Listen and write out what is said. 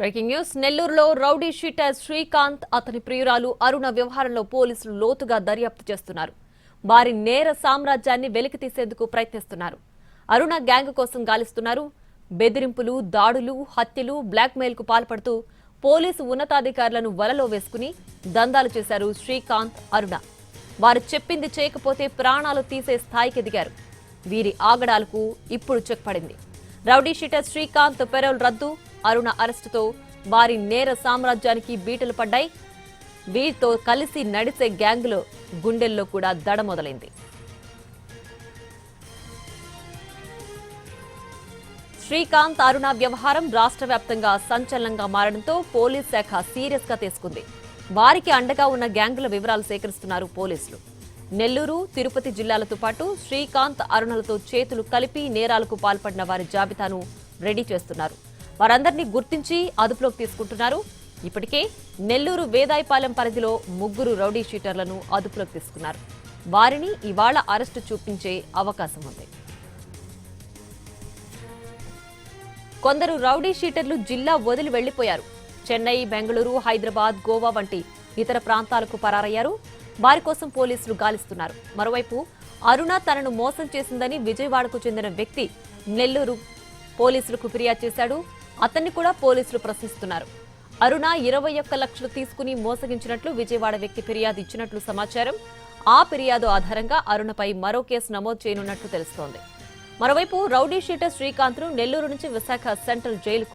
Breaking news నెల్లూరులో rowdy sheeter Srikanth అతని ప్రియురాలు అరుణ వ్యవహారంలో పోలీసులు లోతుగా దర్యాప్తు చేస్తున్నారు. వారి నేర సామ్రాజ్యాన్ని వెలికి తీసేందుకు ప్రయత్నిస్తున్నారు. అరుణ గ్యాంగ్ కోసం గాలిస్తున్నారు. బెదిరింపులు, దాడులు, హత్యలు, బ్లాక్మెయిల్ కు పాల్పడుతూ పోలీసు ఉన్నతాధికారులను వలలో వేసుకుని దందాలు చేశారు శ్రీకాంత్, అరుణ. వారు చెప్పింది చేయకపోతే ప్రాణాలు తీసే స్థాయికి ఎదిగారు. వీరి ఆగడాలకు ఇప్పుడు చెక్ పడింది. రౌడీ షీటర్ శ్రీకాంత్ పెరోల్ రద్దు, అరుణ అరెస్టుతో వారి నేర సామ్రాజ్యానికి బీటలు పడ్డాయి. వీరితో కలిసి నడిచే గ్యాంగులో గుండెల్లో కూడా దడ మొదలైంది. శ్రీకాంత్, అరుణ వ్యవహారం రాష్ట్ర వ్యాప్తంగా సంచలనంగా మారడంతో పోలీస్ శాఖ సీరియస్ గా తీసుకుంది. వారికి అండగా ఉన్న గ్యాంగుల వివరాలు సేకరిస్తున్నారు పోలీసులు. నెల్లూరు, తిరుపతి జిల్లాలతో పాటు శ్రీకాంత్, అరుణలతో చేతులు కలిపి నేరాలకు పాల్పడిన వారి జాబితాను రెడీ చేస్తున్నారు. వారందరినీ గుర్తించి అదుపులోకి తీసుకుంటున్నారు. ఇప్పటికే నెల్లూరు వేదాయపాలెం పరిధిలో 3 రౌడీ షీటర్లను అదుపులోకి తీసుకున్నారు. వారిని ఇవాళ అరెస్టు చూపించే అవకాశం ఉంది. కొందరు రౌడీ షీటర్లు జిల్లా వదిలి వెళ్లిపోయారు. చెన్నై, బెంగళూరు, హైదరాబాద్, గోవా వంటి ఇతర ప్రాంతాలకు పరారయ్యారు. వారి కోసం పోలీసులు గాలిస్తున్నారు. మరోవైపు అరుణ తనను మోసం చేసిందని విజయవాడకు చెందిన వ్యక్తి నెల్లూరు పోలీసులకు ఫిర్యాదు చేశాడు. అతన్ని కూడా పోలీసులు ప్రశ్నిస్తున్నారు. అరుణ 21 లక్షలు తీసుకుని మోసగించినట్లు విజయవాడ వ్యక్తి ఫిర్యాదు ఇచ్చినట్లు సమాచారం. ఆ ఫిర్యాదు ఆధారంగా అరుణపై మరో కేసు నమోదు చేయనున్నట్లు తెలుస్తోంది. మరోవైపు రౌడీ షీటర్ శ్రీకాంత్ను నెల్లూరు నుంచి విశాఖ సెంట్రల్ జైలుకు